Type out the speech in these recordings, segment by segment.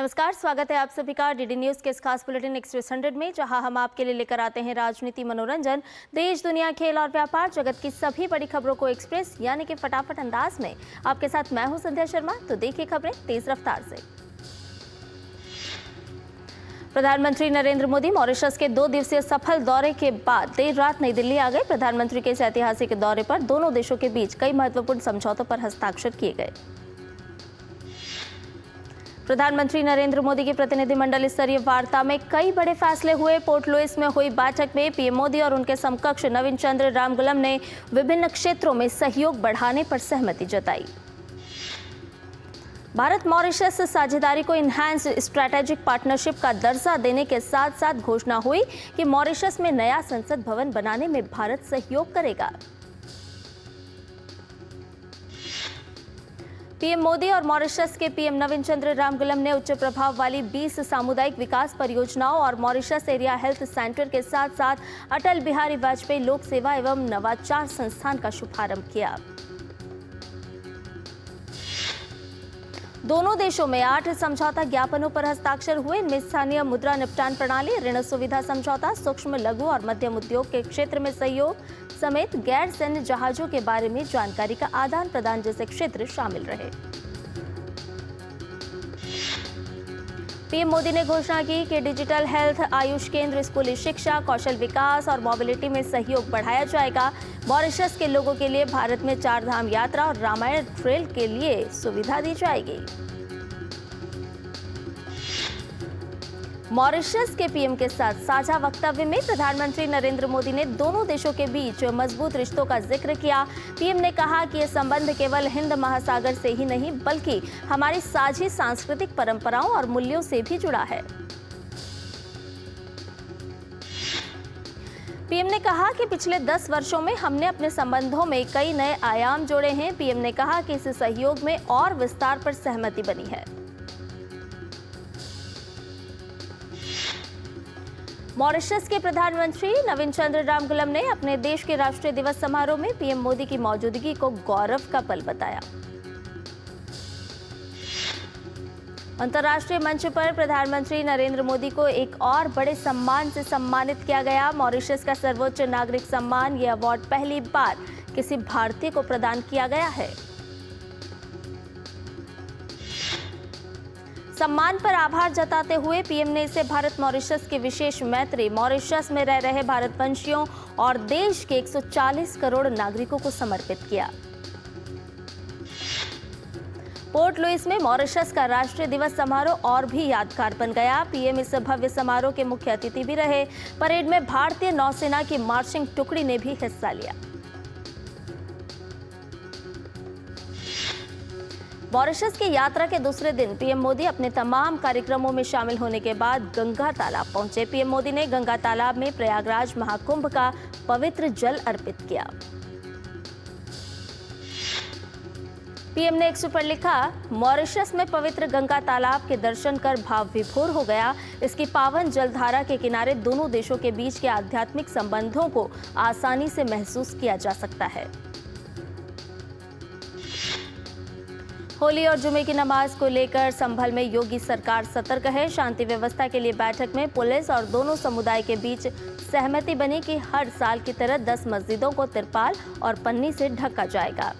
नमस्कार, स्वागत है आप सभी का डीडी न्यूज के इस खास बुलेटिन एक्सप्रेस 100 में, जहां हम आपके लिए लेकर आते हैं राजनीति, मनोरंजन, देश दुनिया, खेल और व्यापार जगत की सभी बड़ी खबरों को एक्सप्रेस यानी कि फटाफट अंदाज में। आपके साथ मैं हूं संध्या शर्मा। तो देखिए खबरें तेज रफ्तार से। प्रधानमंत्री नरेंद्र मोदी मॉरिशस के 2 दिवसीय सफल दौरे के बाद देर रात नई दिल्ली आ गए। प्रधानमंत्री के इस ऐतिहासिक दौरे पर दोनों देशों के बीच कई महत्वपूर्ण समझौतों पर हस्ताक्षर किए गए। प्रधानमंत्री नरेंद्र मोदी की प्रतिनिधिमंडल स्तरीय वार्ता में कई बड़े फैसले हुए। पोर्ट लुइस में हुई बैठक में पीएम मोदी और उनके समकक्ष नवीन चंद्र रामगुलम ने विभिन्न क्षेत्रों में सहयोग बढ़ाने पर सहमति जताई। भारत मॉरिशस साझेदारी को इनहैंस स्ट्रैटेजिक पार्टनरशिप का दर्जा देने के साथ साथ घोषणा हुई कि मॉरिशस में नया संसद भवन बनाने में भारत सहयोग करेगा। पीएम मोदी और मॉरिशस के पीएम नवीन चंद्र रामगुलम ने उच्च प्रभाव वाली 20 सामुदायिक विकास परियोजनाओं और मॉरिशस एरिया हेल्थ सेंटर के साथ साथ अटल बिहारी वाजपेयी लोक सेवा एवं नवाचार संस्थान का शुभारंभ किया। दोनों देशों में 8 समझौता ज्ञापनों पर हस्ताक्षर हुए। इनमें स्थानीय मुद्रा निपटान प्रणाली, ऋण सुविधा समझौता, सूक्ष्म लघु और मध्यम उद्योग के क्षेत्र में सहयोग समेत गैर सैन्य जहाजों के बारे में जानकारी का आदान प्रदान जैसे क्षेत्र शामिल रहे। पीएम मोदी ने घोषणा की कि डिजिटल हेल्थ, आयुष केंद्र, स्कूली शिक्षा, कौशल विकास और मोबिलिटी में सहयोग बढ़ाया जाएगा। मॉरिशस के लोगों के लिए भारत में 4 धाम यात्रा और रामायण ट्रेल के लिए सुविधा दी जाएगी। मॉरिशस के पीएम के साथ साझा वक्तव्य में प्रधानमंत्री नरेंद्र मोदी ने दोनों देशों के बीच मजबूत रिश्तों का जिक्र किया। पीएम ने कहा कि ये संबंध केवल हिंद महासागर से ही नहीं बल्कि हमारी साझी सांस्कृतिक परंपराओं और मूल्यों से भी जुड़ा है। पीएम ने कहा कि पिछले 10 वर्षों में हमने अपने संबंधों में कई नए आयाम जोड़े हैं। पीएम ने कहा कि इस सहयोग में और विस्तार पर सहमति बनी है। मॉरिशस के प्रधानमंत्री नवीन चंद्र रामगुलम ने अपने देश के राष्ट्रीय दिवस समारोह में पीएम मोदी की मौजूदगी को गौरव का पल बताया। अंतर्राष्ट्रीय मंच पर प्रधानमंत्री नरेंद्र मोदी को एक और बड़े सम्मान से सम्मानित किया गया। मॉरिशस का सर्वोच्च नागरिक सम्मान, ये अवार्ड पहली बार किसी भारतीय को प्रदान किया गया है। सम्मान पर आभार जताते हुए पीएम ने इसे भारत मॉरिशस की विशेष मैत्री, मॉरिशस में रह रहे भारतवंशियों और देश के 140 करोड़ नागरिकों को समर्पित किया। पोर्ट लुइस में मॉरिशस का राष्ट्रीय दिवस समारोह और भी यादगार बन गया। पीएम इस भव्य समारोह के मुख्य अतिथि भी रहे। परेड में भारतीय नौसेना की मार्चिंग टुकड़ी ने भी हिस्सा लिया। मॉरिशस की यात्रा के दूसरे दिन पीएम मोदी अपने तमाम कार्यक्रमों में शामिल होने के बाद गंगा तालाब पहुंचे। पीएम मोदी ने गंगा तालाब में प्रयागराज महाकुंभ का पवित्र जल अर्पित किया। पीएम ने एक्स पर लिखा, मॉरिशस में पवित्र गंगा तालाब के दर्शन कर भाव विभोर हो गया। इसकी पावन जलधारा के किनारे दोनों देशों के बीच के आध्यात्मिक संबंधों को आसानी से महसूस किया जा सकता है। होली और जुमे की नमाज को लेकर संभल में योगी सरकार सतर्क है। शांति व्यवस्था के लिए बैठक में पुलिस और दोनों समुदाय के बीच सहमति बनी कि हर साल की तरह 10 मस्जिदों को तिरपाल और पन्नी से ढका जाएगा।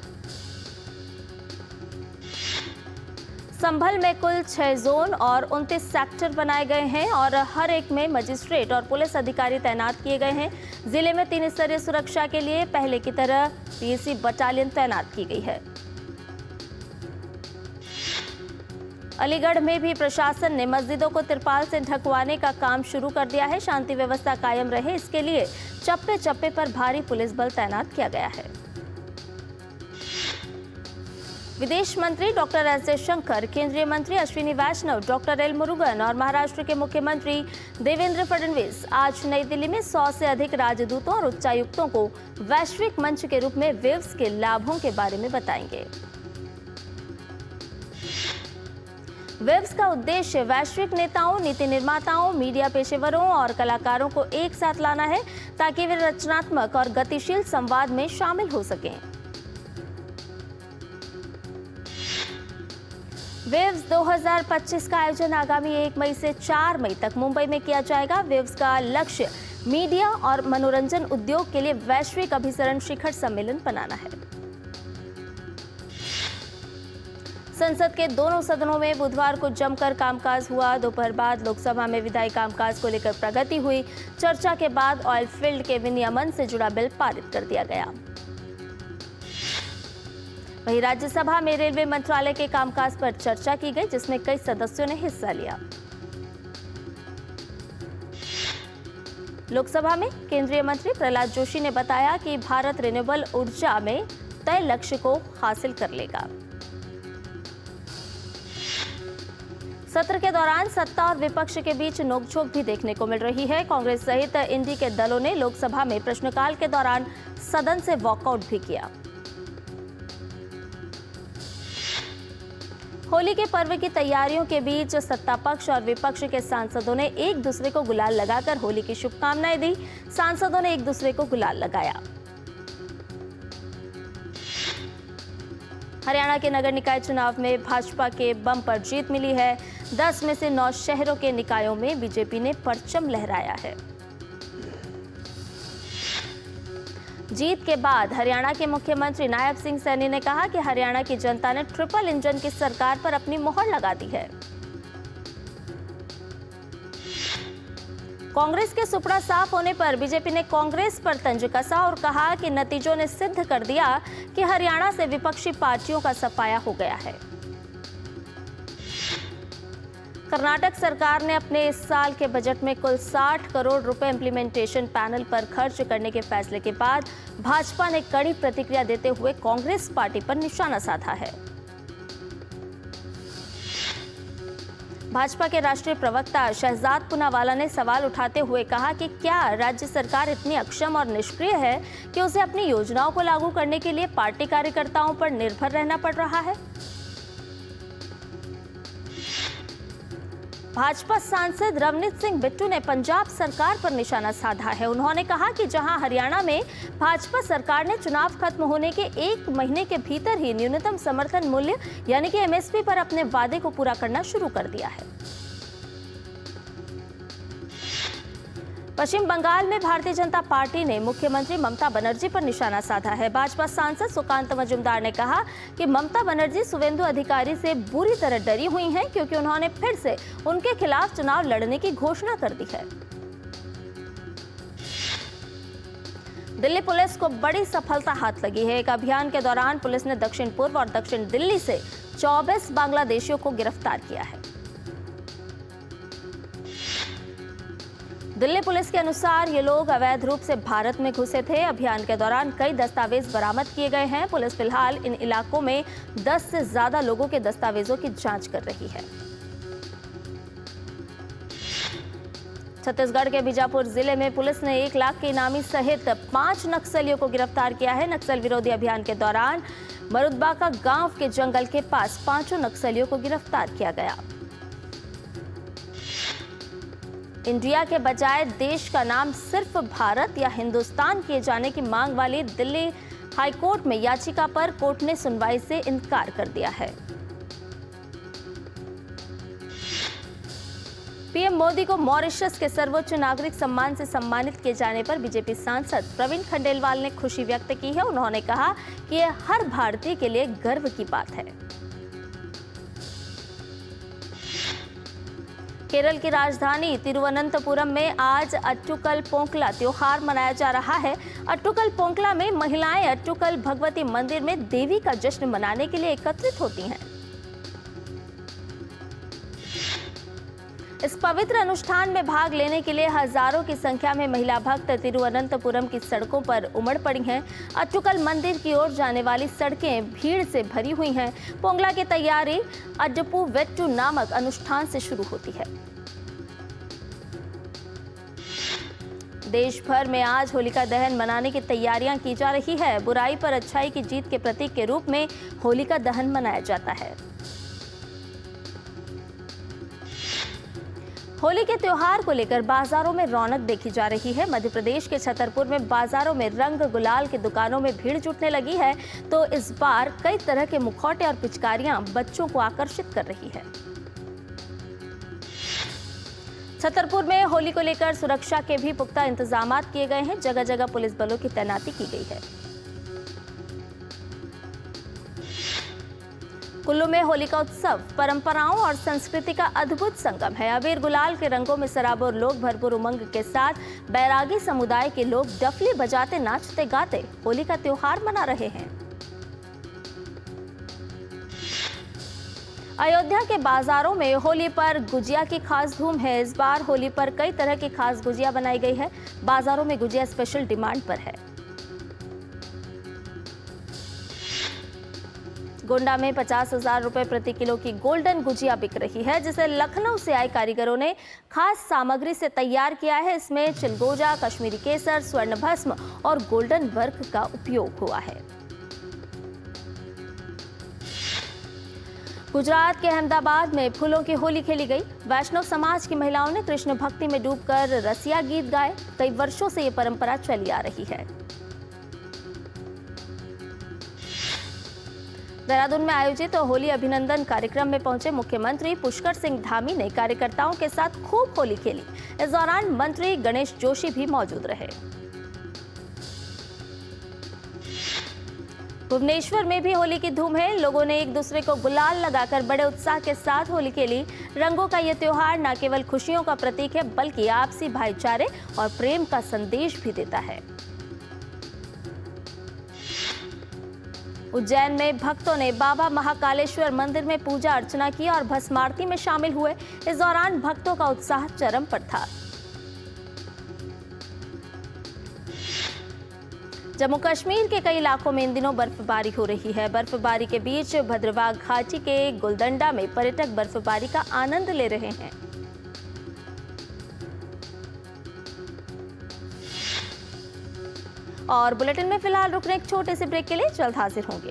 संभल में कुल 6 जोन और 29 सेक्टर बनाए गए हैं और हर एक में मजिस्ट्रेट और पुलिस अधिकारी तैनात किए गए हैं। जिले में 3 स्तरीय सुरक्षा के लिए पहले की तरह पीएसी बटालियन तैनात की गई है। अलीगढ़ में भी प्रशासन ने मस्जिदों को तिरपाल से ढकवाने का काम शुरू कर दिया है। शांति व्यवस्था कायम रहे, इसके लिए चप्पे चप्पे पर भारी पुलिस बल तैनात किया गया है। विदेश मंत्री डॉक्टर एस जयशंकर, केंद्रीय मंत्री अश्विनी वैष्णव, डॉक्टर एल मुरुगन और महाराष्ट्र के मुख्यमंत्री देवेंद्र फडणवीस आज नई दिल्ली में 100 से अधिक राजदूतों और उच्चायुक्तों को वैश्विक मंच के रूप में वेव्स के लाभों के बारे में बताएंगे। वेव्स का उद्देश्य वैश्विक नेताओं, नीति निर्माताओं, मीडिया पेशेवरों और कलाकारों को एक साथ लाना है ताकि वे रचनात्मक और गतिशील संवाद में शामिल हो सकें। वेव्स 2025 का आयोजन आगामी 1 मई से 4 मई तक मुंबई में किया जाएगा। वेव्स का लक्ष्य मीडिया और मनोरंजन उद्योग के लिए वैश्विक अभिसरण शिखर सम्मेलन बनाना है। संसद के दोनों सदनों में बुधवार को जमकर कामकाज हुआ। दोपहर बाद लोकसभा में विधायी कामकाज को लेकर प्रगति हुई। चर्चा के बाद ऑयल फील्ड के विनियमन से जुड़ा बिल पारित कर दिया गया। वहीं राज्यसभा में रेलवे मंत्रालय के कामकाज पर चर्चा की गई, जिसमें कई सदस्यों ने हिस्सा लिया। लोकसभा में केंद्रीय मंत्री प्रहलाद जोशी ने बताया कि भारत रिन्यूएबल ऊर्जा में तय लक्ष्य को हासिल कर लेगा। सत्र के दौरान सत्ता और विपक्ष के बीच नोकझोंक भी देखने को मिल रही है। कांग्रेस सहित इंडी के दलों ने लोकसभा में प्रश्नकाल के दौरान सदन से वॉकआउट भी किया। होली के पर्व की तैयारियों के बीच सत्ता पक्ष और विपक्ष के सांसदों ने एक दूसरे को गुलाल लगाकर होली की शुभकामनाएं दी। सांसदों ने एक दूसरे को गुलाल लगाया। हरियाणा के नगर निकाय चुनाव में भाजपा के बम पर जीत मिली है। 10 में से 9 शहरों के निकायों में बीजेपी ने परचम लहराया है। जीत के बाद हरियाणा के मुख्यमंत्री नायब सिंह सैनी ने कहा कि हरियाणा की जनता ने ट्रिपल इंजन की सरकार पर अपनी मोहर लगा दी है। कांग्रेस के सुपड़ा साफ होने पर बीजेपी ने कांग्रेस पर तंज कसा और कहा कि नतीजों ने सिद्ध कर दिया कि हरियाणा से विपक्षी पार्टियों का सफाया हो गया है। कर्नाटक सरकार ने अपने इस साल के बजट में कुल 60 करोड़ रुपए इंप्लीमेंटेशन पैनल पर खर्च करने के फैसले के बाद भाजपा ने कड़ी प्रतिक्रिया देते हुए कांग्रेस पार्टी पर निशाना साधा है। भाजपा के राष्ट्रीय प्रवक्ता शहजाद पूनावाला ने सवाल उठाते हुए कहा कि क्या राज्य सरकार इतनी अक्षम और निष्क्रिय है कि उसे अपनी योजनाओं को लागू करने के लिए पार्टी कार्यकर्ताओं पर निर्भर रहना पड़ रहा है। भाजपा सांसद रवनीत सिंह बिट्टू ने पंजाब सरकार पर निशाना साधा है। उन्होंने कहा कि जहां हरियाणा में भाजपा सरकार ने चुनाव खत्म होने के 1 महीने के भीतर ही न्यूनतम समर्थन मूल्य यानी कि एमएसपी पर अपने वादे को पूरा करना शुरू कर दिया है। पश्चिम बंगाल में भारतीय जनता पार्टी ने मुख्यमंत्री ममता बनर्जी पर निशाना साधा है। भाजपा सांसद सुकांत मजुमदार ने कहा कि ममता बनर्जी शुवेंदु अधिकारी से बुरी तरह डरी हुई हैं, क्योंकि उन्होंने फिर से उनके खिलाफ चुनाव लड़ने की घोषणा कर दी है। दिल्ली पुलिस को बड़ी सफलता हाथ लगी है। एक अभियान के दौरान पुलिस ने दक्षिण पूर्व और दक्षिण दिल्ली से 24 बांग्लादेशियों को गिरफ्तार किया है। दिल्ली पुलिस के अनुसार ये लोग अवैध रूप से भारत में घुसे थे। अभियान के दौरान कई दस्तावेज बरामद किए गए हैं। पुलिस फिलहाल इन इलाकों में 10 से ज्यादा लोगों के दस्तावेजों की जांच कर रही है। छत्तीसगढ़ के बीजापुर जिले में पुलिस ने 1 लाख के इनामी सहित 5 नक्सलियों को गिरफ्तार किया है। नक्सल विरोधी अभियान के दौरान मरुदबाका गांव के जंगल के पास 5 नक्सलियों को गिरफ्तार किया गया। इंडिया के बजाय देश का नाम सिर्फ भारत या हिंदुस्तान किए जाने की मांग वाली दिल्ली हाईकोर्ट में याचिका पर कोर्ट ने सुनवाई से इनकार कर दिया है। पीएम मोदी को मॉरिशस के सर्वोच्च नागरिक सम्मान से सम्मानित किए जाने पर बीजेपी सांसद प्रवीण खंडेलवाल ने खुशी व्यक्त की है। उन्होंने कहा कि यह हर भारतीय के लिए गर्व की बात है। केरल की राजधानी तिरुवनंतपुरम में आज अट्टुकल पोंकला त्योहार मनाया जा रहा है। अट्टुकल पोंकला में महिलाएं अट्टुकल भगवती मंदिर में देवी का जश्न मनाने के लिए एकत्रित होती हैं। इस पवित्र अनुष्ठान में भाग लेने के लिए हजारों की संख्या में महिला भक्त तिरुवनंतपुरम की सड़कों पर उमड़ पड़ी हैं। अट्टुकल मंदिर की ओर जाने वाली सड़कें भीड़ से भरी हुई हैं। पोंगला की तैयारी अड्डपू वेट्टू नामक अनुष्ठान से शुरू होती है। देश भर में आज होलिका दहन मनाने की तैयारियां की जा रही है। बुराई पर अच्छाई की जीत के प्रतीक के रूप में होलिका दहन मनाया जाता है। होली के त्योहार को लेकर बाजारों में रौनक देखी जा रही है। मध्य प्रदेश के छतरपुर में बाजारों में रंग गुलाल की दुकानों में भीड़ जुटने लगी है, तो इस बार कई तरह के मुखौटे और पिचकारियां बच्चों को आकर्षित कर रही है। छतरपुर में होली को लेकर सुरक्षा के भी पुख्ता इंतजाम किए गए हैं। जगह जगह पुलिस बलों की तैनाती की गई है। कुल्लू में होली का उत्सव परंपराओं और संस्कृति का अद्भुत संगम है। अबीर गुलाल के रंगों में सराबोर लोग भरपूर उमंग के साथ बैरागी समुदाय के लोग डफली बजाते नाचते गाते होली का त्योहार मना रहे हैं। अयोध्या के बाजारों में होली पर गुजिया की खास धूम है। इस बार होली पर कई तरह की खास गुजिया बनाई गई है। बाजारों में गुजिया स्पेशल डिमांड पर है। गोंडा में 50,000 रुपए प्रति किलो की गोल्डन गुजिया बिक रही है, जिसे लखनऊ से आए कारीगरों ने खास सामग्री से तैयार किया है। इसमें चिलगोजा, कश्मीरी केसर, स्वर्ण भस्म और गोल्डन वर्क का उपयोग हुआ है। गुजरात के अहमदाबाद में फूलों की होली खेली गई। वैष्णव समाज की महिलाओं ने कृष्ण भक्ति में डूबकर रसिया गीत गाए। कई वर्षों से ये परंपरा चली आ रही है। देहरादून में आयोजित होली अभिनंदन कार्यक्रम में पहुंचे मुख्यमंत्री पुष्कर सिंह धामी ने कार्यकर्ताओं के साथ खूब होली खेली। इस दौरान मंत्री गणेश जोशी भी मौजूद रहे। भुवनेश्वर में भी होली की धूम है। लोगों ने एक दूसरे को गुलाल लगाकर बड़े उत्साह के साथ होली खेली। रंगों का ये त्योहार न केवल खुशियों का प्रतीक है, बल्कि आपसी भाईचारे और प्रेम का संदेश भी देता है। उज्जैन में भक्तों ने बाबा महाकालेश्वर मंदिर में पूजा अर्चना की और भस्म आरती में शामिल हुए। इस दौरान भक्तों का उत्साह चरम पर था। जम्मू कश्मीर के कई इलाकों में इन दिनों बर्फबारी हो रही है। बर्फबारी के बीच भद्रवाह घाटी के गुलदंडा में पर्यटक बर्फबारी का आनंद ले रहे हैं। और बुलेटिन में फिलहाल रुकने एक छोटे से ब्रेक के लिए जल्द हाजिर होंगे।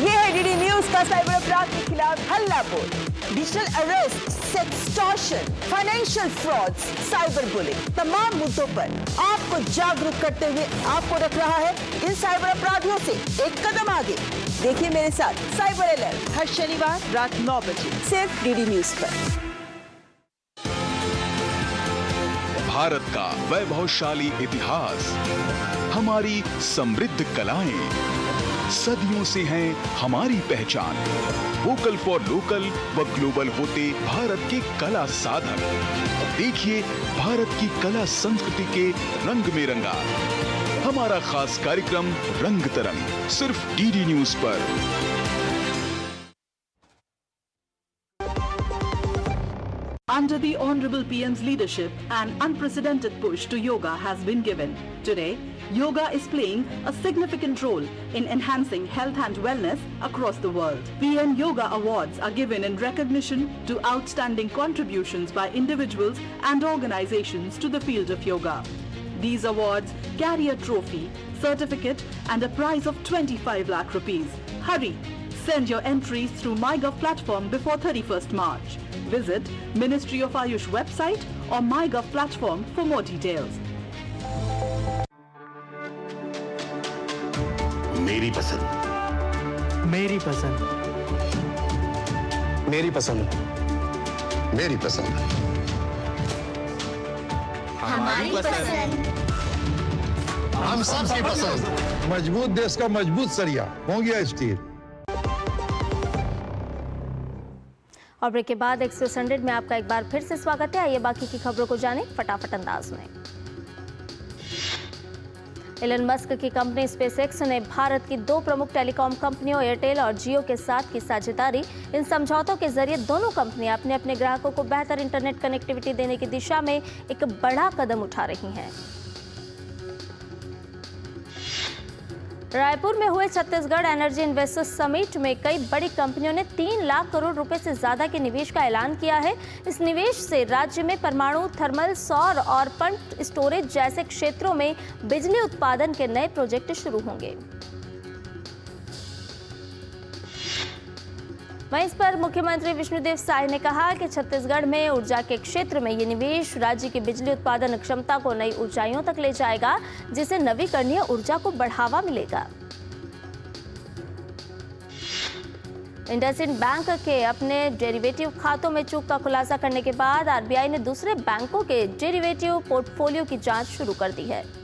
ये है डीडी न्यूज का साइबर अपराध के खिलाफ हल्ला बोल। Digital arrest, sextortion, financial frauds, cyber bullying, तमाम मुद्दों पर आपको जागरूक करते हुए आपको रख रहा है इन साइबर अपराधियों से एक कदम आगे। देखिए मेरे साथ साइबर अलर्ट हर शनिवार रात 9 बजे सिर्फ डीडी न्यूज पर। भारत का वैभवशाली इतिहास, हमारी समृद्ध कलाएं, सदियों से हैं हमारी पहचान। वोकल फॉर लोकल व ग्लोबल होते भारत के कला साधक। देखिए भारत की कला संस्कृति के रंग में रंगा हमारा खास कार्यक्रम रंग तरंग, सिर्फ डीडी न्यूज पर। Under the Honorable PM's leadership, an unprecedented push to yoga has been given. Today, yoga is playing a significant role in enhancing health and wellness across the world. PM Yoga Awards are given in recognition to outstanding contributions by individuals and organizations to the field of yoga. These awards carry a trophy, certificate and a prize of 25 lakh rupees. Hurry! Send your entries through MyGov platform before 31st March. Visit Ministry of Ayush website or MyGov platform for more details. मेरी पसंद, मेरी पसंद, मेरी पसंद, मेरी पसंद, हमारी पसंद, हम सबकी पसंद। मजबूत देश का मजबूत सरिया हो गया स्टील। और ब्रेक के बाद एक्सप्रेस 100 में आपका एक बार फिर से स्वागत है। आइए बाकी की खबरों को जानें फटाफट अंदाज में। एलन मस्क की कंपनी स्पेसएक्स ने भारत की 2 प्रमुख टेलीकॉम कंपनियों एयरटेल और जियो के साथ की साझेदारी। इन समझौतों के जरिए दोनों कंपनियां अपने अपने ग्राहकों को बेहतर इंटरनेट कनेक्टिविटी देने की दिशा में एक बड़ा कदम उठा रही हैं। रायपुर में हुए छत्तीसगढ़ एनर्जी इन्वेस्टर्स समिट में कई बड़ी कंपनियों ने 3 लाख करोड़ रुपए से ज्यादा के निवेश का ऐलान किया है। इस निवेश से राज्य में परमाणु, थर्मल, सौर और पंप स्टोरेज जैसे क्षेत्रों में बिजली उत्पादन के नए प्रोजेक्ट शुरू होंगे। वहीं इस पर मुख्यमंत्री विष्णुदेव साय ने कहा कि छत्तीसगढ़ में ऊर्जा के क्षेत्र में ये निवेश राज्य की बिजली उत्पादन क्षमता को नई ऊंचाइयों तक ले जाएगा, जिससे नवीकरणीय ऊर्जा को बढ़ावा मिलेगा। इंडसइंड बैंक के अपने डेरिवेटिव खातों में चूक का खुलासा करने के बाद आरबीआई ने दूसरे बैंकों के डेरिवेटिव पोर्टफोलियो की जांच शुरू कर दी है।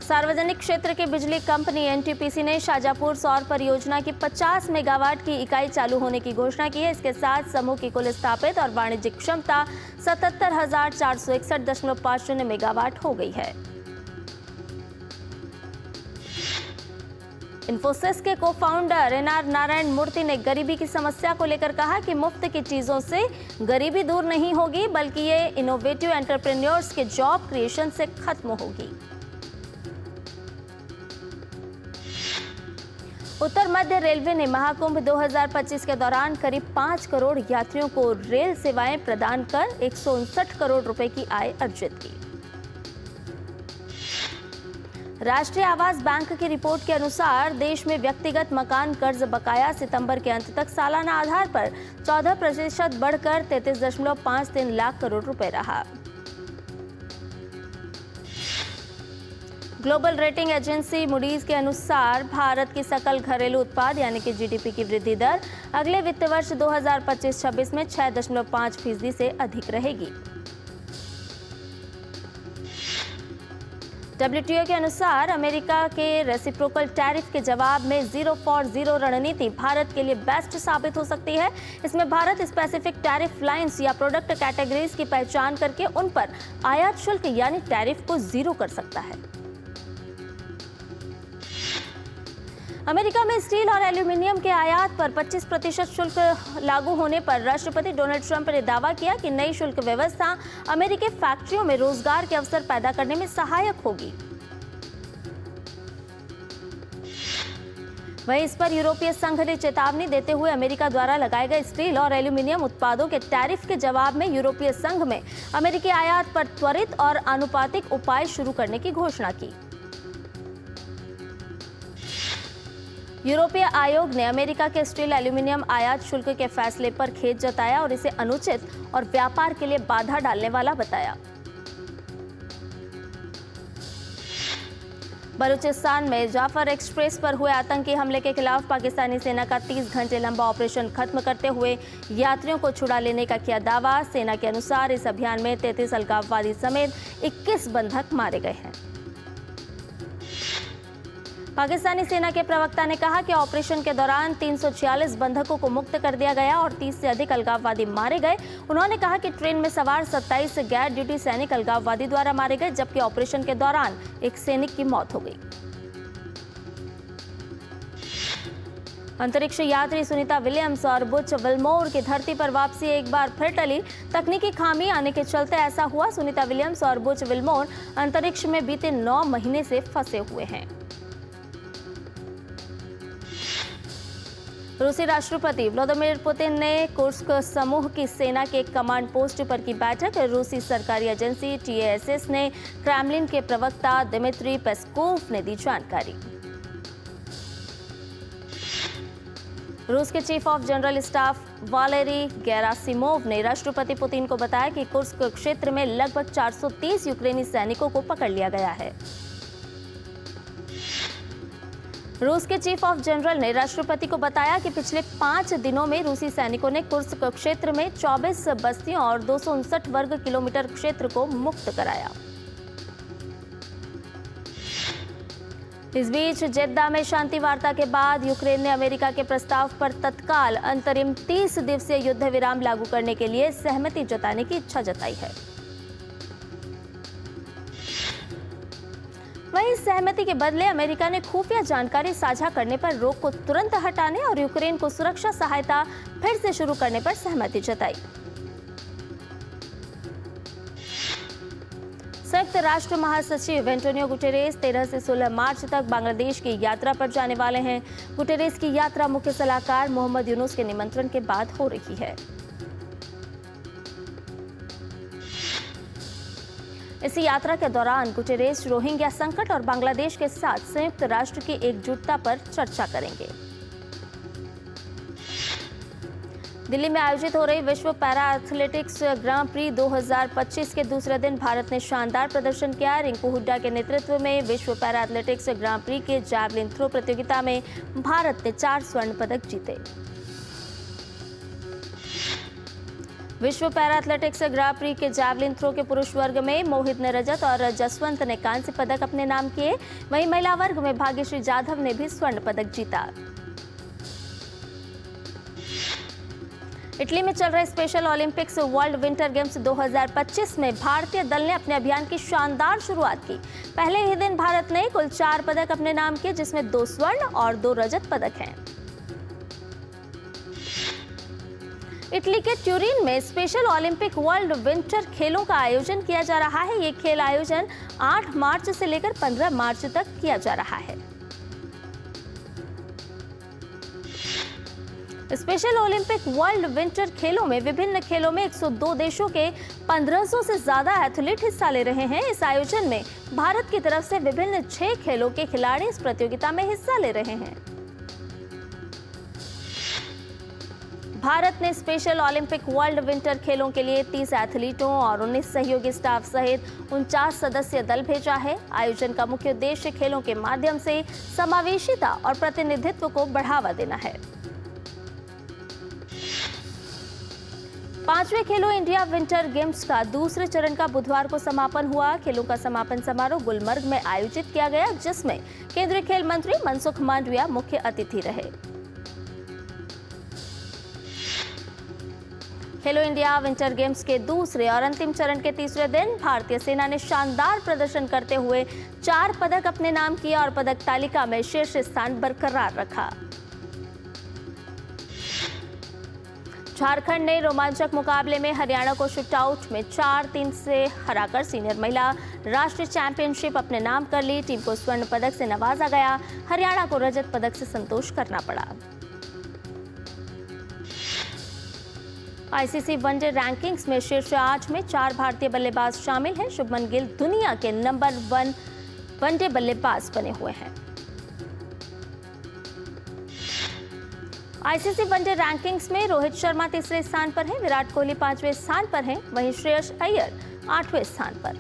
सार्वजनिक क्षेत्र की बिजली कंपनी एनटीपीसी ने शाजापुर सौर परियोजना की 50 मेगावाट की इकाई चालू होने की घोषणा की है। इसके साथ समूह की कुल स्थापित और वाणिज्यिक क्षमता 77,461.50 मेगावाट हो गई है। इन्फोसिस के को-फाउंडर एनआर नारायण मूर्ति ने गरीबी की समस्या को लेकर कहा कि मुफ्त की चीजों से गरीबी दूर नहीं होगी, बल्कि ये इनोवेटिव एंटरप्रेन्योर्स के जॉब क्रिएशन से खत्म होगी। उत्तर मध्य रेलवे ने महाकुंभ 2025 के दौरान करीब 5 करोड़ यात्रियों को रेल सेवाएं प्रदान कर 159 करोड़ रुपए की आय अर्जित की। राष्ट्रीय आवास बैंक की रिपोर्ट के अनुसार देश में व्यक्तिगत मकान कर्ज बकाया सितंबर के अंत तक सालाना आधार पर 14% बढ़कर 33.53 लाख करोड़ रुपए रहा। ग्लोबल रेटिंग एजेंसी मूडीज के अनुसार भारत की सकल घरेलू उत्पाद यानी कि जीडीपी की वृद्धि दर अगले वित्त वर्ष 2025-26 में 6.5% से अधिक रहेगी। डब्ल्यूटीओ के अनुसार अमेरिका के रेसिप्रोकल टैरिफ के जवाब में 0 फॉर 0 रणनीति भारत के लिए बेस्ट साबित हो सकती है। इसमें भारत स्पेसिफिक टैरिफ लाइंस या प्रोडक्ट कैटेगरीज की पहचान करके उन पर आयात शुल्क यानी टैरिफ को 0 कर सकता है। अमेरिका में स्टील और एल्यूमिनियम के आयात पर 25% शुल्क लागू होने पर राष्ट्रपति डोनाल्ड ट्रंप ने दावा किया कि नई शुल्क व्यवस्था अमेरिकी फैक्ट्रियों में रोजगार के अवसर पैदा करने में सहायक होगी। वहीं इस पर यूरोपीय संघ ने चेतावनी देते हुए अमेरिका द्वारा लगाए गए स्टील और एल्यूमिनियम उत्पादों के टैरिफ के जवाब में यूरोपीय संघ में अमेरिकी आयात पर त्वरित और आनुपातिक उपाय शुरू करने की घोषणा की। यूरोपीय आयोग ने अमेरिका के स्टील एल्यूमिनियम आयात शुल्क के फैसले पर खेद जताया और इसे अनुचित और व्यापार के लिए बाधा डालने वाला बताया। बलूचिस्तान में जाफर एक्सप्रेस पर हुए आतंकी हमले के खिलाफ पाकिस्तानी सेना का 30 घंटे लंबा ऑपरेशन खत्म करते हुए यात्रियों को छुड़ा लेने का किया दावा। सेना के अनुसार इस अभियान में 33 अलगाववादी समेत 21 बंधक मारे गए हैं। पाकिस्तानी सेना के प्रवक्ता ने कहा कि ऑपरेशन के दौरान 346 बंधकों को मुक्त कर दिया गया और 30 से अधिक अलगाववादी मारे गए। उन्होंने कहा कि ट्रेन में सवार 27 गैर ड्यूटी सैनिक अलगाववादी द्वारा मारे गए, जबकि ऑपरेशन के दौरान एक सैनिक की मौत हो गई। अंतरिक्ष यात्री सुनीता विलियम्स और बुच विल्मोर की धरती पर वापसी एक बार फिर टली। तकनीकी खामी आने के चलते ऐसा हुआ। सुनीता विलियम्स और बुच विल्मोर अंतरिक्ष में बीते 9 महीने से फंसे हुए हैं। रूसी राष्ट्रपति व्लादिमीर पुतिन ने कुर्स्क समूह की सेना के कमांड पोस्ट पर की बैठक। रूसी सरकारी एजेंसी टीएएसएस ने क्रेमलिन के प्रवक्ता दिमित्री पेस्कोव ने दी जानकारी। रूस के chief of general staff Valery Gerasimov ने राष्ट्रपति पुतिन को बताया कि कुर्स्क क्षेत्र में लगभग 430 यूक्रेनी सैनिकों को पकड़ लिया गया है। रूस के चीफ ऑफ जनरल ने राष्ट्रपति को बताया कि पिछले 5 दिनों में रूसी सैनिकों ने कुर्स्क क्षेत्र में 24 बस्तियों और 259 वर्ग किलोमीटर क्षेत्र को मुक्त कराया। इस बीच जेद्दा में शांति वार्ता के बाद यूक्रेन ने अमेरिका के प्रस्ताव पर तत्काल अंतरिम 30 दिवसीय युद्ध विराम लागू करने के लिए सहमति जताने की इच्छा जताई है। वहीं सहमति के बदले अमेरिका ने खुफिया जानकारी साझा करने पर रोक को तुरंत हटाने और यूक्रेन को सुरक्षा सहायता फिर से शुरू करने पर सहमति जताई। संयुक्त संयुक्त राष्ट्र महासचिव एंटोनियो गुटेरेस 13 से 16 मार्च तक बांग्लादेश की यात्रा पर जाने वाले हैं। गुटेरेस की यात्रा मुख्य सलाहकार मोहम्मद यूनुस के निमंत्रण के बाद हो रही है। इस यात्रा के दौरान गुटेरेस रोहिंग्या संकट और बांग्लादेश के साथ संयुक्त राष्ट्र की एकजुटता पर चर्चा करेंगे। दिल्ली में आयोजित हो रही विश्व पैरा एथलेटिक्स ग्रां प्री 2025 के दूसरे दिन भारत ने शानदार प्रदर्शन किया। रिंकू हुड्डा के नेतृत्व में विश्व पैरा एथलेटिक्स ग्रां प्री के जैवलिन थ्रो प्रतियोगिता में भारत ने 4 स्वर्ण पदक जीते। विश्व पैरा एथलेटिक्स ग्रां प्री के जैवलिन थ्रो के पुरुष वर्ग में मोहित ने रजत और जसवंत ने कांस्य पदक अपने नाम किए। वहीं महिला वर्ग में भाग्यश्री जाधव ने भी स्वर्ण पदक जीता। इटली में चल रहे special Olympics world winter games 2025 में भारतीय दल ने अपने अभियान की शानदार शुरुआत की। पहले ही दिन भारत ने कुल 4 पदक अपने नाम किए, जिसमें 2 स्वर्ण और 2 रजत पदक हैं। इटली के ट्यूरिन में स्पेशल ओलंपिक वर्ल्ड विंटर खेलों का आयोजन किया जा रहा है। ये खेल आयोजन 8 मार्च से लेकर 15 मार्च तक किया जा रहा है। स्पेशल ओलंपिक वर्ल्ड विंटर खेलों में विभिन्न खेलों में 102 देशों के 1500 से ज्यादा एथलीट हिस्सा ले रहे हैं। इस आयोजन में भारत की तरफ से विभिन्न 6 खेलों के खिलाड़ी इस प्रतियोगिता में हिस्सा ले रहे हैं। भारत ने स्पेशल ओलंपिक वर्ल्ड विंटर खेलों के लिए 30 एथलीटों और 19 सहयोगी स्टाफ सहित 49 सदस्यीय दल भेजा है। आयोजन का मुख्य उद्देश्य खेलों के माध्यम से समावेशिता और प्रतिनिधित्व को बढ़ावा देना है। 5वें खेलो इंडिया विंटर गेम्स का दूसरे चरण का बुधवार को समापन हुआ। खेलों का समापन समारोह गुलमर्ग में आयोजित किया गया, जिसमें केंद्रीय खेल मंत्री मनसुख मांडविया मुख्य अतिथि रहे। खेलो इंडिया विंटर गेम्स के दूसरे और अंतिम चरण के तीसरे दिन भारतीय सेना ने शानदार प्रदर्शन करते हुए 4 पदक अपने नाम किए और पदक तालिका में शीर्ष स्थान बरकरार रखा। झारखंड ने रोमांचक मुकाबले में हरियाणा को शूटआउट में 4-3 से हराकर सीनियर महिला राष्ट्रीय चैंपियनशिप अपने नाम कर ली। टीम को स्वर्ण पदक से नवाजा गया। हरियाणा को रजत पदक से संतोष करना पड़ा। आईसीसी वनडे रैंकिंग्स में शीर्ष 8 में 4 भारतीय बल्लेबाज शामिल हैं। शुभमन गिल दुनिया के नंबर 1 वनडे बल्लेबाज बने हुए हैं। आईसीसी वनडे रैंकिंग्स में रोहित शर्मा तीसरे स्थान पर हैं, विराट कोहली 5वें स्थान पर हैं, वहीं श्रेयस अय्यर 8वें स्थान पर।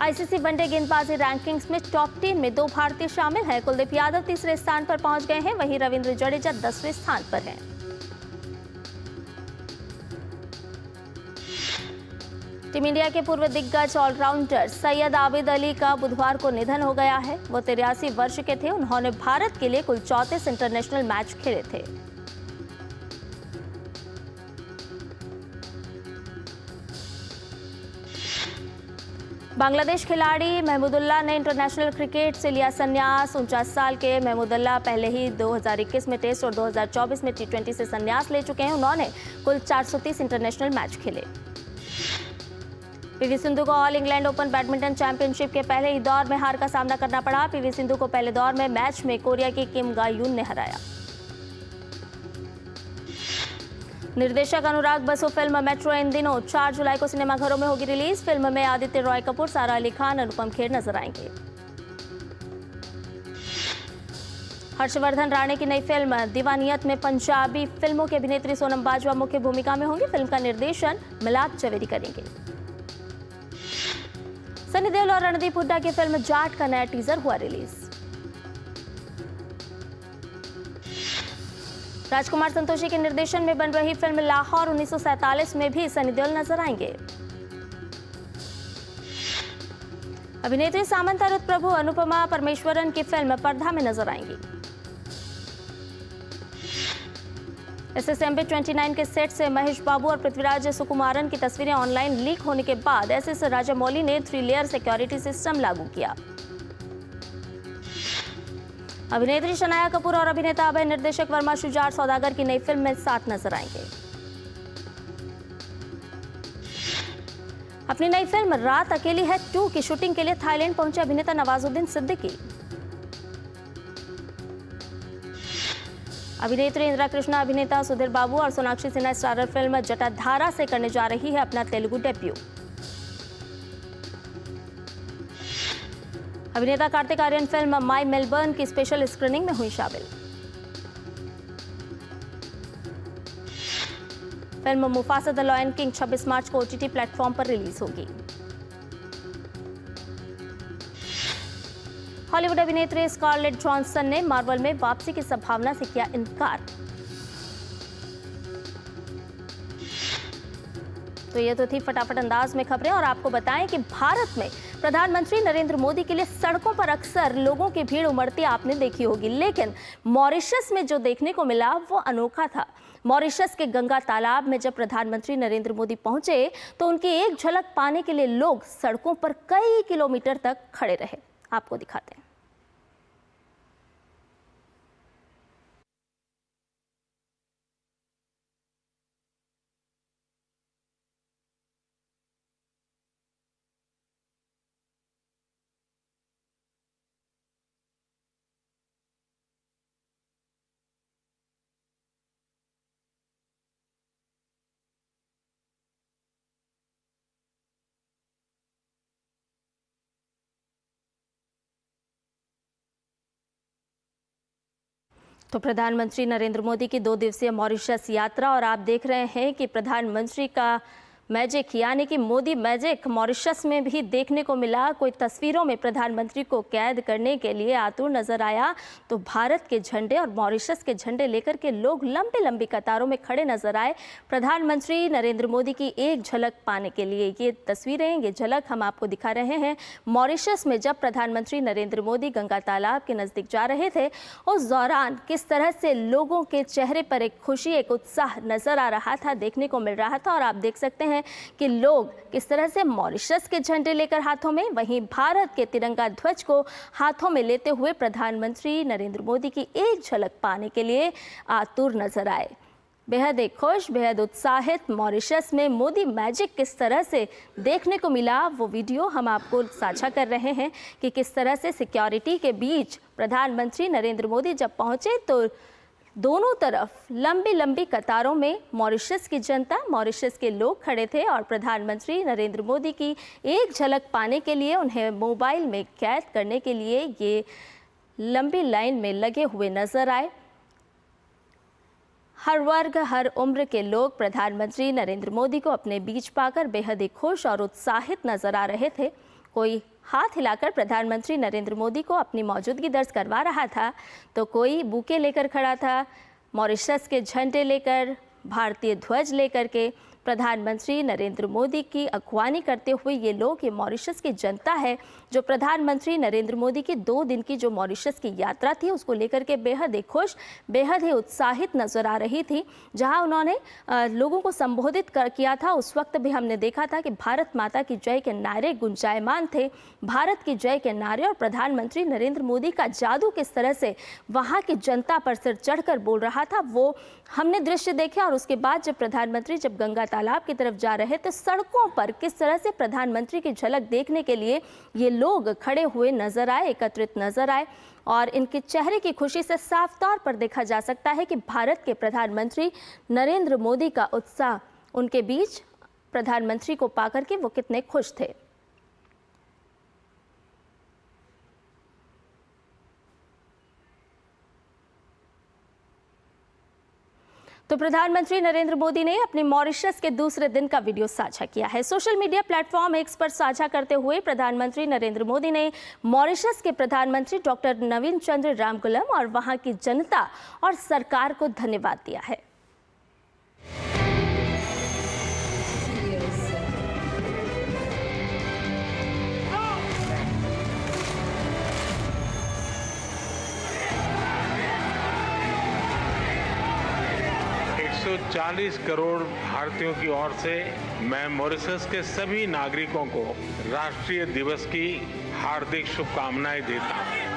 आईसीसी वनडे गेंदबाजी रैंकिंग्स में टॉप 10 में 2 भारतीय शामिल हैं। कुलदीप यादव तीसरे स्थान पर पहुंच गए हैं, वहीं रविंद्र जडेजा 10वें स्थान पर हैं। टीम इंडिया के पूर्व दिग्गज ऑलराउंडर सैयद आबिद अली का बुधवार को निधन हो गया है। वो 83 वर्ष के थे। उन्होंने भारत के लिए कुल 34 इंटरनेशनल मैच खेले थे। बांग्लादेश खिलाड़ी महमूदुल्लाह ने इंटरनेशनल क्रिकेट से लिया संन्यास। 49 साल के महमूदुल्लाह पहले ही 2021 में टेस्ट और 2024 में T20 से संन्यास ले चुके हैं। उन्होंने कुल 430 इंटरनेशनल मैच खेले। पीवी सिंधु को all England open badminton championship के पहले ही दौर में हार का सामना करना पड़ा। पीवी सिंधु को पहले दौर में मैच में कोरिया की किम गा-यून ने हराया। निर्देशक अनुराग बसु फिल्म मेट्रो इन दिनों 4 जुलाई को सिनेमाघरों में होगी रिलीज। फिल्म में आदित्य रॉय कपूर, सारा अली खान, अनुपम खेर नजर आएंगे। हर्षवर्धन राणे की नई फिल्म दीवानियत में पंजाबी फिल्मों की अभिनेत्री सोनम बाजवा मुख्य भूमिका में होंगी। फिल्म का निर्देशन मिलाद जवेरी करेंगे। सनी देओल और रणदीप हुड्डा की फिल्म जाट का नया टीजर हुआ रिलीज। राजकुमार संतोषी के निर्देशन में बन रही फिल्म लाहौर 1947 में भी सनी देओल नजर आएंगे। अभिनेत्री सामंता रुत प्रभु अनुपमा परमेश्वरन की फिल्म पर्दा में नजर आएंगी। SSMB 29 के सेट से महेश बाबू और पृथ्वीराज सुकुमारन की तस्वीरें ऑनलाइन लीक होने के बाद SS राजामौली ने 3 लेयर सिक्योरिटी सिस्टम लागू किया। अभिनेत्री शनाया कपूर और अभिनेता अभय निर्देशक वर्मा शुजार सौदागर की नई फिल्म में साथ नजर आएंगे। अपनी नई फिल्म रात अकेली है 2 की शूटिंग के लिए थाईलैंड पहुंचे अभिनेता नवाजुद्दीन सिद्दीकी। अभिनेत्री इंदिरा कृष्णा, अभिनेता सुधीर बाबू और सोनाक्षी सिन्हा स्टारर फिल्म जटाधारा से करने जा रही है अपना तेलुगु डेब्यू। अभिनेता कार्तिक आर्यन फिल्म माई मेलबर्न की स्पेशल स्क्रीनिंग में हुई शामिल। Film Mufasa the lion king 26 मार्च को OTT प्लेटफॉर्म पर रिलीज होगी। हॉलीवुड अभिनेत्री स्कारलेट जॉनसन ने मार्वल में वापसी की संभावना से किया इनकार। तो ये तो थी फटाफट अंदाज में खबरें। और आपको बताएं कि भारत में प्रधानमंत्री नरेंद्र मोदी के लिए सड़कों पर अक्सर लोगों की भीड़ उमड़ती आपने देखी होगी, लेकिन मॉरिशस में जो देखने को मिला वो अनोखा था। मॉरिशस के गंगा तालाब में जब प्रधानमंत्री नरेंद्र मोदी पहुंचे तो उनकी एक झलक पाने के लिए लोग सड़कों पर कई किलोमीटर तक खड़े रहे। आपको दिखाते हैं। तो प्रधानमंत्री नरेंद्र मोदी की 2 दिवसीय मॉरिशस यात्रा, और आप देख रहे हैं कि प्रधानमंत्री का मैजिक यानी कि मोदी मैजिक मॉरिशस में भी देखने को मिला। कोई तस्वीरों में प्रधानमंत्री को कैद करने के लिए आतुर नजर आया तो भारत के झंडे और मॉरिशस के झंडे लेकर के लोग लंबी लंबी कतारों में खड़े नजर आए प्रधानमंत्री नरेंद्र मोदी की एक झलक पाने के लिए। ये तस्वीरें, ये झलक हम आपको दिखा रहे हैं मॉरिशस में जब प्रधानमंत्री नरेंद्र मोदी गंगा तालाब के नजदीक जा रहे थे। उस दौरान किस तरह से लोगों के चेहरे पर एक खुशी, एक उत्साह नजर आ रहा था, देखने को मिल रहा था। और आप देख सकते हैं कि लोग किस तरह से मॉरिशस के झंडे लेकर हाथों में, वहीं भारत के तिरंगा ध्वज को हाथों में लेते हुए प्रधानमंत्री नरेंद्र मोदी की एक झलक पाने के लिए आतुर नजर आए। बेहद खुश, बेहद उत्साहित मॉरिशस में मोदी मैजिक किस तरह से देखने को मिला, वो वीडियो हम आपको साझा कर रहे हैं कि किस तरह से सिक्योरिटी के बीच प्रधानमंत्री नरेंद्र मोदी जब पहुंचे तो दोनों तरफ लंबी लंबी कतारों में मॉरिशस की जनता, मॉरिशस के लोग खड़े थे और प्रधानमंत्री नरेंद्र मोदी की एक झलक पाने के लिए, उन्हें मोबाइल में कैद करने के लिए ये लंबी लाइन में लगे हुए नजर आए। हर वर्ग, हर उम्र के लोग प्रधानमंत्री नरेंद्र मोदी को अपने बीच पाकर बेहद खुश और उत्साहित नजर आ रहे थे। कोई हाथ हिलाकर प्रधानमंत्री नरेंद्र मोदी को अपनी मौजूदगी दर्ज करवा रहा था तो कोई बुके लेकर खड़ा था, मॉरिशस के झंडे लेकर, भारतीय ध्वज लेकर के प्रधानमंत्री नरेंद्र मोदी की अगवानी करते हुए ये लोग, ये मॉरिशस की जनता है जो प्रधानमंत्री नरेंद्र मोदी की 2 दिन की जो मॉरिशस की यात्रा थी उसको लेकर के बेहद ही खुश, बेहद ही उत्साहित नजर आ रही थी। जहां उन्होंने लोगों को संबोधित किया था उस वक्त भी हमने देखा था कि भारत माता की जय के नारे गुंजायमान थे, भारत की जय के नारे, और प्रधानमंत्री नरेंद्र मोदी का जादू किस तरह से वहाँ की जनता पर सिर चढ़कर बोल रहा था वो हमने दृश्य देखे। और उसके बाद जब प्रधानमंत्री जब गंगा तालाब की तरफ जा रहे तो सड़कों पर किस तरह से प्रधानमंत्री की झलक देखने के लिए ये लोग खड़े हुए नजर आए, एकत्रित नजर आए। और इनके चेहरे की खुशी से साफ तौर पर देखा जा सकता है कि भारत के प्रधानमंत्री नरेंद्र मोदी का उत्साह, उनके बीच प्रधानमंत्री को पाकर के वो कितने खुश थे। तो प्रधानमंत्री नरेंद्र मोदी ने अपनी मॉरिशस के दूसरे दिन का वीडियो साझा किया है। सोशल मीडिया प्लेटफॉर्म एक्स पर साझा करते हुए प्रधानमंत्री नरेंद्र मोदी ने मॉरिशस के प्रधानमंत्री डॉक्टर नवीन चंद्र रामगुलम और वहां की जनता और सरकार को धन्यवाद दिया है। तो 40 करोड़ भारतीयों की ओर से मैं मॉरिशस के सभी नागरिकों को राष्ट्रीय दिवस की हार्दिक शुभकामनाएं देता हूं।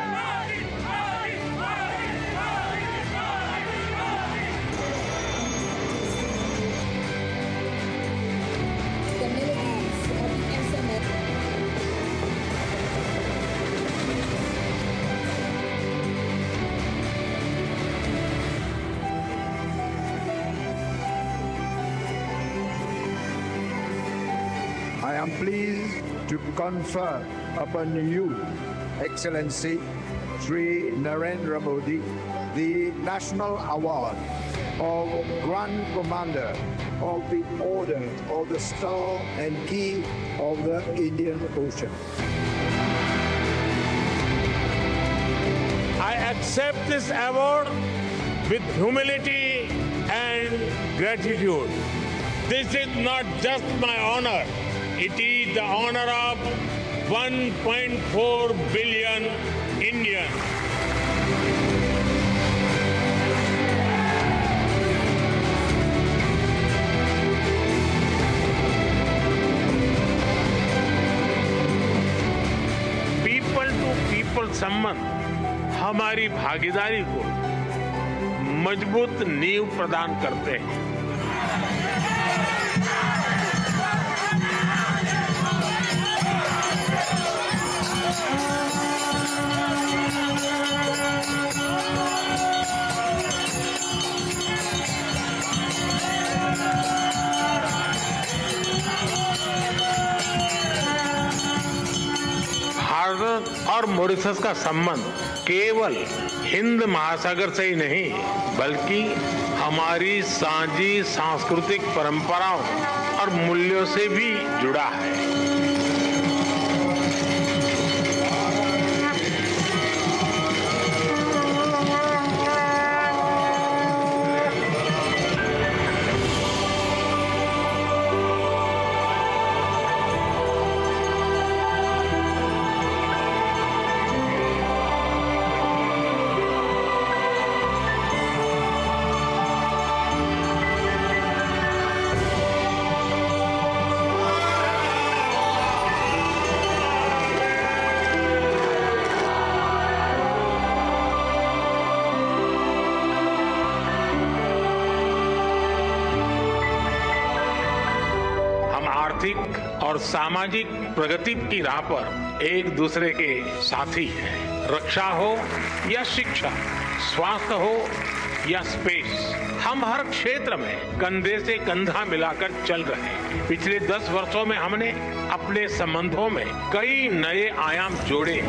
pleased to confer upon you, Excellency Sri Narendra Modi, the National Award of Grand Commander of the Order of the Star and Key of the Indian Ocean. I accept this award with humility and gratitude. This is not just my honor, it is the honor of 1.4 billion Indians. People to people संबंध हमारी भागीदारी को मजबूत नींव प्रदान करते हैं। भारत और मॉरिशस का संबंध केवल हिंद महासागर से ही नहीं बल्कि हमारी साझी सांस्कृतिक परंपराओं और मूल्यों से भी जुड़ा है। आर्थिक और सामाजिक प्रगति की राह पर एक दूसरे के साथी हैं। रक्षा हो या शिक्षा, स्वास्थ्य हो या स्पेस, हम हर क्षेत्र में कंधे से कंधा मिलाकर चल रहे हैं। पिछले 10 वर्षों में हमने अपने संबंधों में कई नए आयाम जोड़े।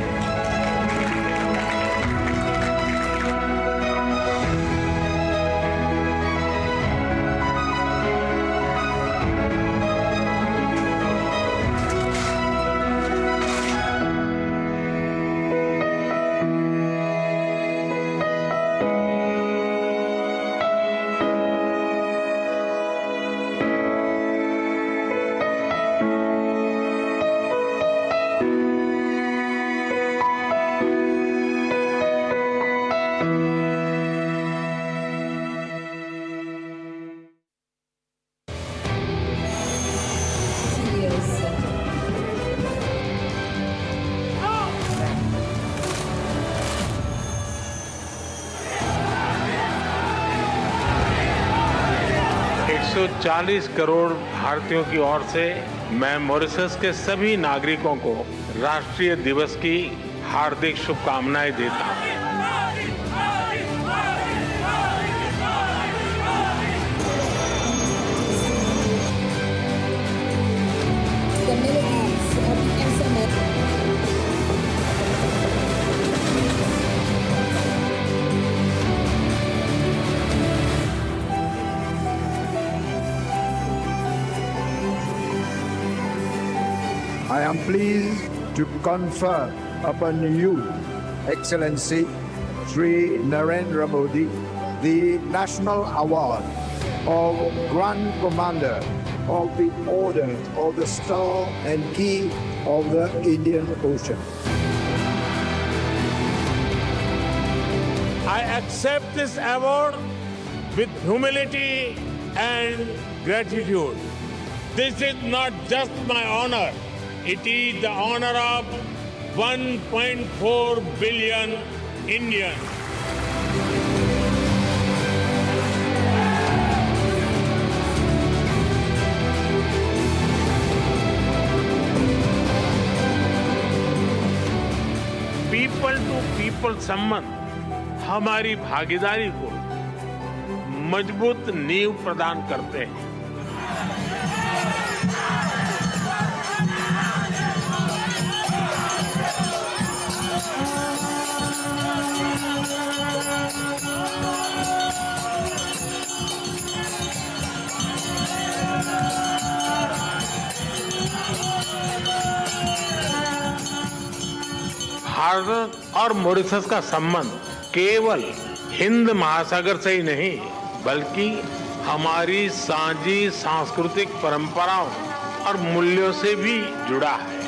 तो 40 करोड़ भारतीयों की ओर से मैं मॉरिशस के सभी नागरिकों को राष्ट्रीय दिवस की हार्दिक शुभकामनाएं देता हूं। I am pleased to confer upon you, Excellency Sri Narendra Modi, the National Award of Grand Commander of the Order of the Star and Key of the Indian Ocean. I accept this award with humility and gratitude. This is not just my honor, it is the honor of 1.4 billion Indians. People to people संबंध हमारी भागीदारी को मजबूत नींव प्रदान करते हैं। भारत और मॉरिशस का संबंध केवल हिंद महासागर से ही नहीं बल्कि हमारी साझी सांस्कृतिक परंपराओं और मूल्यों से भी जुड़ा है।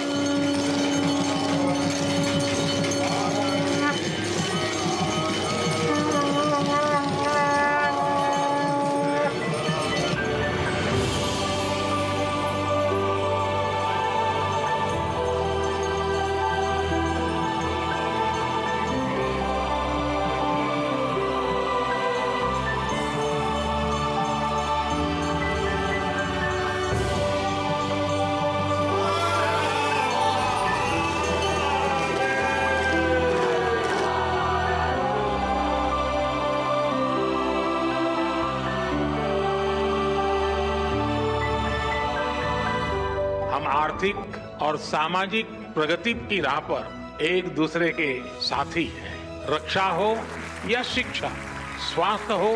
हम आर्थिक और सामाजिक प्रगति की राह पर एक दूसरे के साथी हैं। रक्षा हो या शिक्षा, स्वास्थ्य हो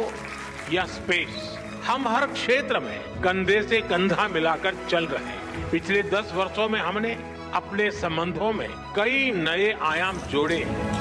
या स्पेस, हम हर क्षेत्र में कंधे से कंधा मिलाकर चल रहे हैं। पिछले 10 वर्षों में हमने अपने संबंधों में कई नए आयाम जोड़े हैं।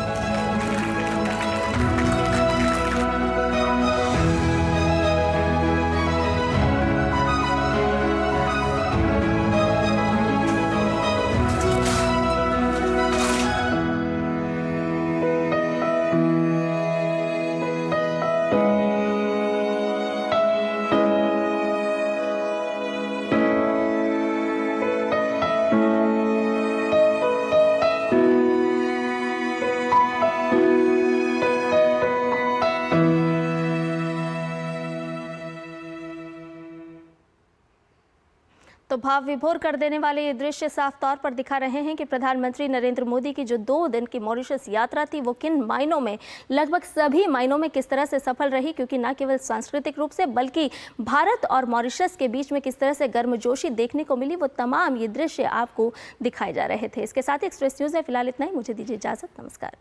तो भाव विभोर कर देने वाले ये दृश्य साफ तौर पर दिखा रहे हैं कि प्रधानमंत्री नरेंद्र मोदी की जो 2 दिन की मॉरिशस यात्रा थी वो किन मायनों में, लगभग सभी मायनों में किस तरह से सफल रही, क्योंकि न केवल सांस्कृतिक रूप से बल्कि भारत और मॉरिशस के बीच में किस तरह से गर्मजोशी देखने को मिली, वो तमाम ये दृश्य आपको दिखाए जा रहे थे। इसके साथ ही एक्सप्रेस न्यूज़ में फिलहाल इतना ही। मुझे दीजिए इजाज़त। नमस्कार।